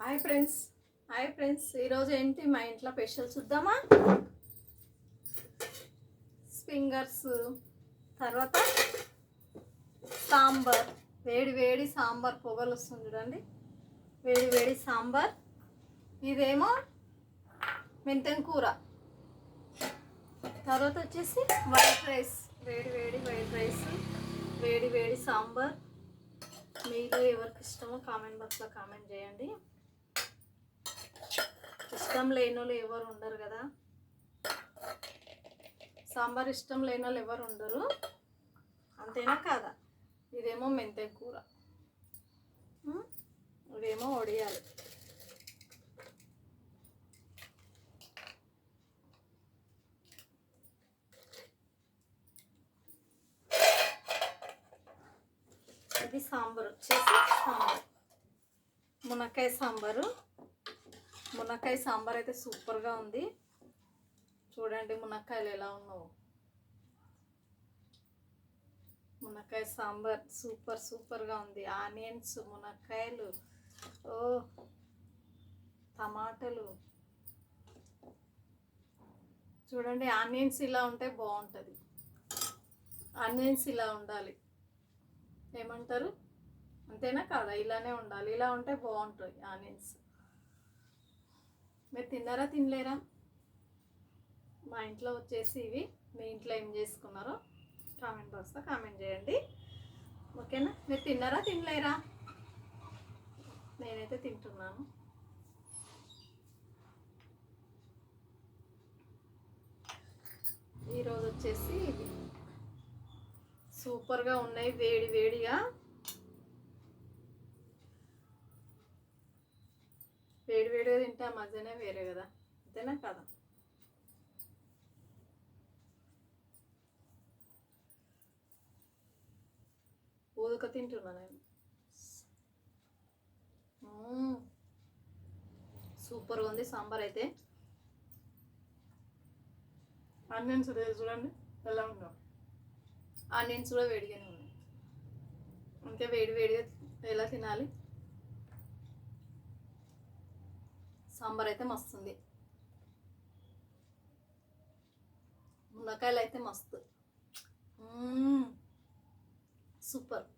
Hi friends, ఈరోజు ఏంటి మా ఇంట్లో స్పెషల్ చూద్దామా? ఫింగర్స్, తర్వాత సాంబార్, వేడి వేడి సాంబార్ పొగలు వస్తుంది చూడండి. వేడి వేడి సాంబార్. ఇదేమో మెంతెం కూర. తర్వాత వచ్చేసి వైట్ రైస్, వేడి వేడి వైట్ రైస్, వేడి వేడి సాంబార్. మీలో ఎవరికి ఇష్టమో కామెంట్ బాక్స్లో కామెంట్ చేయండి. ఇష్టం లేని వాళ్ళు ఎవరు ఉండరు కదా, సాంబార్ ఇష్టం లేని వాళ్ళు ఎవరు ఉండరు, అంతేనా కాదా? ఇదేమో మెంతె కూర, ఇదేమో వడియాలు. ఇది సాంబార్ వచ్చేసి మునక్కాయ సాంబారు. మునక్కాయ సాంబార్ అయితే సూపర్గా ఉంది. చూడండి మునక్కాయలు ఎలా ఉన్నావు. మునక్కాయ సాంబార్ సూపర్గా ఉంది. ఆనియన్స్, మునక్కాయలు, టమాటాలు. చూడండి ఆనియన్స్ ఇలా ఉంటే బాగుంటుంది. ఆనియన్స్ ఇలా ఉండాలి, ఏమంటారు? అంతేనా కాదా? ఇలానే ఉండాలి, ఇలా ఉంటే బాగుంటుంది ఆనియన్స్. మీరు తిన్నారా తినలేరా? మా ఇంట్లో వచ్చేసి ఇవి. మీ ఇంట్లో ఏం చేసుకున్నారో కామెంట్ బాక్స్లో కామెంట్ చేయండి, ఓకేనా? మీరు తిన్నారా తినలేరా? నేనైతే తింటున్నాను. ఈరోజు వచ్చేసి ఇవి సూపర్గా ఉన్నాయి, వేడి వేడిగా. వేడి వేడిగా తింటే మధ్యనే వేరే కదా, అంతేనా కదా? ఊదుక తింటున్నా నేను. సూపర్గా ఉంది సాంబార్ అయితే. ఆనియన్స్ చూడండి ఎలా ఉందో. ఆనియన్స్ కూడా వేడిగానే ఉన్నాయి. ఇంకా వేడి వేడిగా ఎలా తినాలి. సాంబార్ అయితే మస్తుంది. మునక్కాయలు అయితే మస్తు, సూపర్.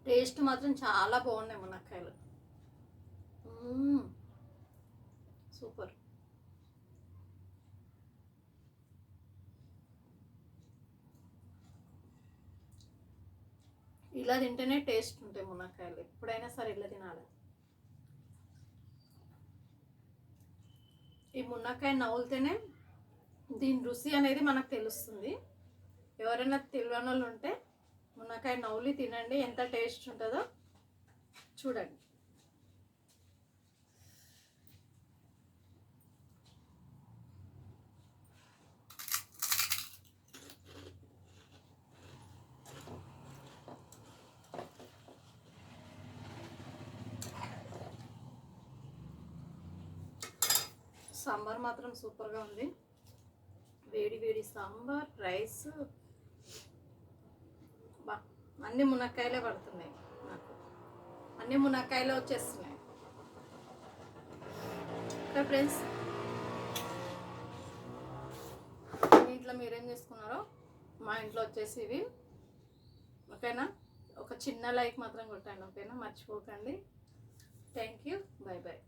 టేస్ట్ మాత్రం చాలా బాగున్నాయి మునక్కాయలు, సూపర్. ఇలా తింటేనే టేస్ట్ ఉంటాయి మునక్కాయలు. ఎప్పుడైనా సరే ఇలా తినాలి. ఈ మునక్కాయ నవ్వులితేనే దీని రుచి అనేది మనకు తెలుస్తుంది. ఎవరైనా తెలియని వాళ్ళు ఉంటే మునక్కాయ నవ్వులి తినండి, ఎంత టేస్ట్ ఉంటుందో చూడండి. సాంబార్ మాత్రం సూపర్గా ఉంది. వేడి వేడి సాంబార్, రైస్, బా అన్ని మునక్కాయలే పడుతున్నాయి నాకు, అన్ని మునక్కాయలే వచ్చేస్తున్నాయి. ఓకే ఫ్రెండ్స్, మీ ఇంట్లో మీరేం చేసుకున్నారో మా ఇంట్లో వచ్చేసి ఇవి, ఓకేనా? ఒక చిన్న లైక్ మాత్రం కొట్టండి, ఓకేనా? మర్చిపోకండి. Thank you, bye bye.